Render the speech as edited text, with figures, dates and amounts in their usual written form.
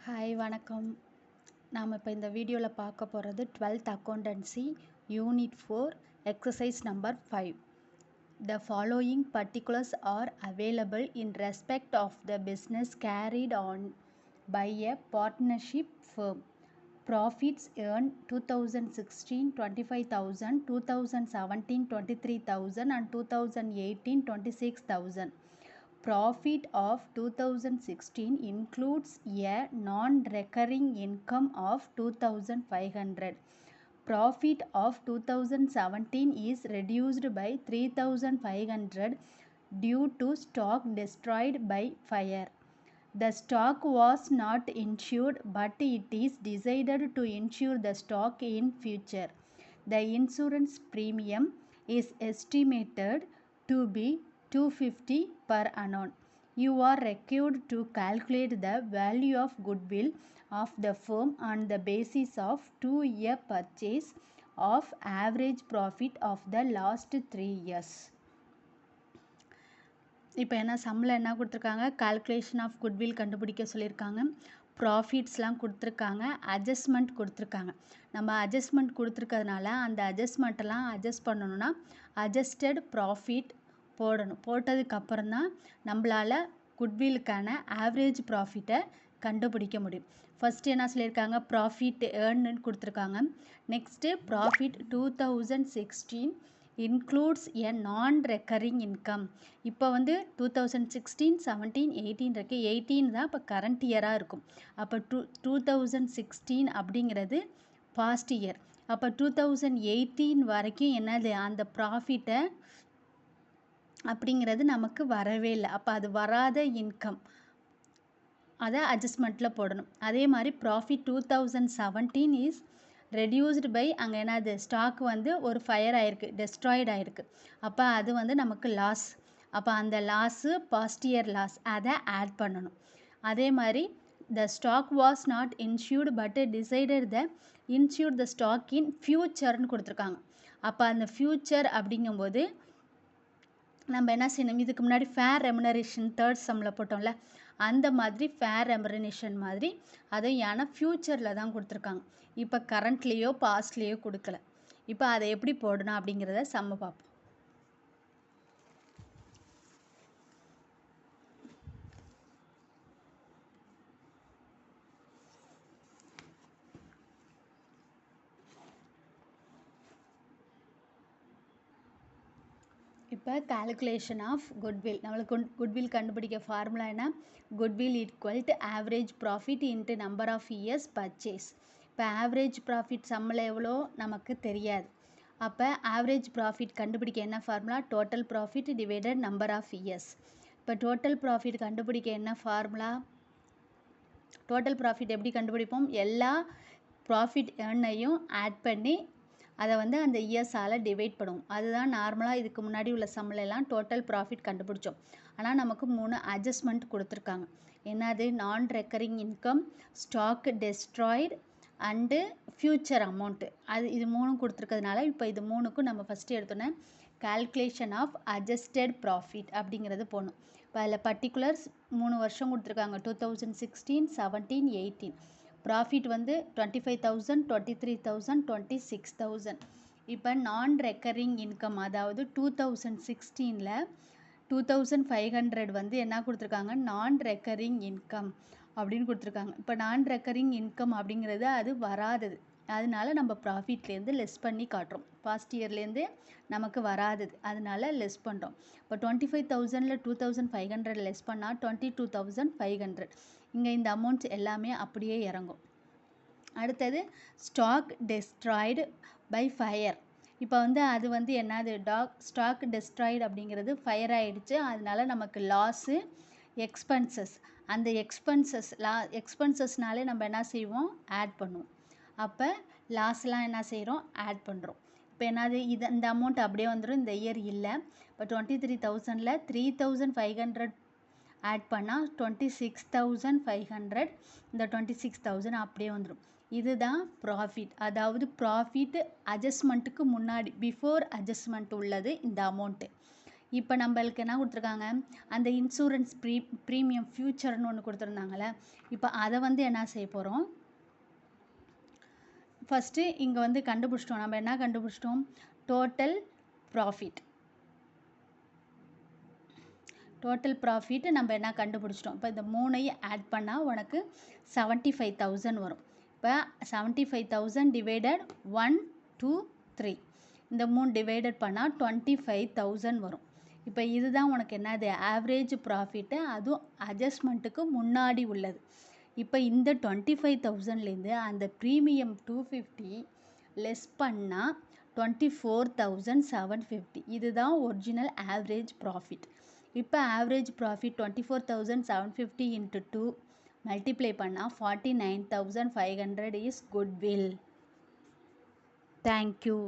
Hi வணக்கம். நாம் இப்போ இந்த வீடியோவில் பார்க்க போகிறது 12th accountancy unit 4 exercise number 5. The following particulars are available in respect of the business carried on by a partnership firm. Profits earned 2016 25,000, 2017 23,000 and 2018 26,000. Profit of 2016 includes a non-recurring income of 2,500. Profit of 2017 is reduced by 3,500 due to stock destroyed by fire. The stock was not insured, but it is decided to insure the stock in future. The insurance premium is estimated to be 250 per annum. You are required to calculate the value of goodwill of the firm on the basis of 2-year purchase of average profit of the last 3 years. இப்போ என்ன சம்மில் என்ன கொடுத்துருக்காங்க, calculation of goodwill கண்டுபிடிக்க சொல்லியிருக்காங்க, ப்ராஃபிட்ஸ்லாம் கொடுத்துருக்காங்க, adjustment கொடுத்துருக்காங்க. நம்ம அட்ஜஸ்ட்மெண்ட் கொடுத்துருக்கிறதுனால அந்த அட்ஜஸ்ட்மெண்ட்டெல்லாம் அட்ஜஸ்ட் பண்ணணுன்னா அட்ஜஸ்டட் ப்ராஃபிட் போடணும். போட்டதுக்கப்புறம் தான் நம்மளால் குட்விலுக்கான ஆவரேஜ் ப்ராஃபிட்டை கண்டுபிடிக்க முடியும். ஃபஸ்ட்டு என்ன சொல்லியிருக்காங்க, ப்ராஃபிட் ஏர்ன்னு கொடுத்துருக்காங்க. Next profit 2016 includes a non-recurring income. இப்போ வந்து 2016 17 18 இருக்குது. 18 தான் இப்போ கரண்ட் இயராக இருக்கும். அப்போ 2016 அப்படிங்கிறது பாஸ்ட் இயர். அப்போ 2018 வரைக்கும் என்னது அந்த ப்ராஃபிட்டை அப்படிங்கிறது நமக்கு வரவே இல்லை. அப்போ அது வராத இன்கம், அதை அட்ஜஸ்ட்மெண்ட்டில் போடணும். அதே மாதிரி ப்ராஃபிட் 2017 இஸ் ரெடியூஸ்டு பை, அங்கே என்னது ஸ்டாக் வந்து ஒரு ஃபயர் ஆகிருக்கு, டெஸ்ட்ராய்டு ஆகிருக்கு. அப்போ அது வந்து நமக்கு லாஸ். அப்போ அந்த லாஸு பாஸ்ட் இயர் லாஸ், அதை ஆட் பண்ணணும். அதே மாதிரி the stock was not insured but decided the insured the stock in ஃப்யூச்சர்னு கொடுத்துருக்காங்க. அப்போ அந்த ஃப்யூச்சர் அப்படிங்கும்போது நம்ம என்ன செய்யணும், இதுக்கு முன்னாடி ஃபேர் ரெமுனரேஷன் தேர்ட் சம்மில் போட்டோம்ல, அந்த மாதிரி ஃபேர் ரெமுனரேஷன் மாதிரி அதை ஏன்னா ஃப்யூச்சரில் தான் கொடுத்துருக்காங்க. இப்போ கரண்ட்லேயோ பாஸ்ட்லேயோ கொடுக்கல. இப்போ அதை எப்படி போடணும் அப்படிங்கிறத சம்ம பார்ப்போம். இப்போ கால்குலேஷன் ஆஃப் குட்வில், நம்மளுக்கு குட்வில் கண்டுபிடிக்க ஃபார்முலா என்ன, goodwill equal to average profit into number of years purchase. இப்போ ஆவரேஜ் ப்ராஃபிட் சம்மில் எவ்வளோ நமக்கு தெரியாது. அப்போ ஆவரேஜ் ப்ராஃபிட் கண்டுபிடிக்க என்ன formula, total profit divided number of years. இப்போ டோட்டல் ப்ராஃபிட் கண்டுபிடிக்க என்ன ஃபார்முலா, டோட்டல் ப்ராஃபிட் எப்படி கண்டுபிடிப்போம், எல்லா ப்ராஃபிட் ஏர்னையும் ஆட் பண்ணி அதை வந்து அந்த இயர்ஸால் டிவைட் பண்ணுவோம். அதுதான் நார்மலாக இதுக்கு முன்னாடி உள்ள சம்மிலெல்லாம் டோட்டல் ப்ராஃபிட் கண்டுபிடிச்சோம். ஆனால் நமக்கு 3 அட்ஜஸ்ட்மெண்ட் கொடுத்துருக்காங்க. என்னது, நான் recurring income, stock destroyed and future amount. இது 3 கொடுத்துருக்கிறதுனால இப்போ இது 3க்கும் நம்ம ஃபஸ்ட்டு எடுத்தோன்னே கால்குலேஷன் ஆஃப் அட்ஜஸ்டட் ப்ராஃபிட் அப்படிங்கிறது போகணும். இப்போ அதில் பர்டிகுலர்ஸ் 3 வருஷம் கொடுத்துருக்காங்க, 2016 17 18. ப்ராஃபிட் வந்து 25,000 23,000 26,000. இப்போ நான் ரெக்கரிங் இன்கம், அதாவது 2016ல் 2,500 வந்து என்ன கொடுத்துருக்காங்க, நான் ரெக்கரிங் இன்கம் அப்படின்னு கொடுத்துருக்காங்க. இப்போ நான் ரெக்கரிங் இன்கம் அப்படிங்கிறது அது வராதது, அதனால நம்ம ப்ராஃபிட்லேருந்து லெஸ் பண்ணி காட்டுறோம். பாஸ்ட் இயர்லேருந்து நமக்கு வராதது, அதனால லெஸ் பண்ணுறோம். இப்போ 25,000ல் 2,500 லெஸ் பண்ணால் 22,500. இங்கே இந்த அமௌண்ட்ஸ் எல்லாமே அப்படியே இறங்கும். அடுத்தது ஸ்டாக் டெஸ்ட்ராய்டு பை ஃபயர். இப்போ வந்து அது வந்து என்னது, ஸ்டாக் டெஸ்ட்ராய்டு அப்படிங்கிறது ஃபயர் ஆகிடுச்சு, அதனால நமக்கு லாஸு, எக்ஸ்பென்சஸ். அந்த எக்ஸ்பென்சஸ்னாலே நம்ம என்ன செய்வோம், ஆட் பண்ணுவோம். அப்போ லாஸ்லாம் என்ன செய்கிறோம், ஆட் பண்ணுறோம். இப்போ என்னது, இந்த அமௌண்ட் அப்படியே வந்துடும், இந்த இயர் இல்லை. இப்போ 23,000ல் 3,500 ஆட் பண்ணால் 26,500. இந்த 26,000 அப்படியே வந்துடும். இதுதான் ப்ராஃபிட். அதாவது ப்ராஃபிட் அட்ஜஸ்ட்மெண்ட்டுக்கு முன்னாடி, பிஃபோர் அட்ஜஸ்ட்மெண்ட் உள்ளது இந்த அமௌண்ட்டு. இப்போ நம்மளுக்கு என்ன கொடுத்துருக்காங்க, அந்த இன்சூரன்ஸ் ப்ரீமியம் ஃபியூச்சர்னு ஒன்று கொடுத்துருந்தாங்கல்ல, இப்போ அதை வந்து என்ன செய்ய போகிறோம், ஃபஸ்ட்டு இங்கே வந்து கண்டுபிடிச்சிட்டோம். நம்ம என்ன கண்டுபிடிச்சிட்டோம், டோட்டல் ப்ராஃபிட். டோட்டல் ப்ராஃபிட் நம்ம என்ன கண்டுபிடிச்சிட்டோம். இப்போ இந்த மூணையும் ஆட் பண்ணால் உனக்கு 75,000 வரும். இப்போ 75,000 டிவைடட் 1 2 3, இந்த 3 டிவைடட் பண்ணால் 25,000 வரும். இப்போ இதுதான் உனக்கு என்னது ஆவரேஜ் ப்ராஃபிட்டு, அதுவும் அட்ஜஸ்ட்மெண்ட்டுக்கு முன்னாடி உள்ளது. இப்போ இந்த 25,000லேருந்து அந்த ப்ரீமியம் 250 லெஸ் பண்ணால் 24,750, இதுதான் ஒரிஜினல் ஆவரேஜ் ப்ராஃபிட். இப்போ ஆவரேஜ் ப்ராஃபிட் 24,750 இன்ட்டு 2 மல்டிப்ளை பண்ணால் 49,500 இஸ் குட்வில். தேங்க்யூ.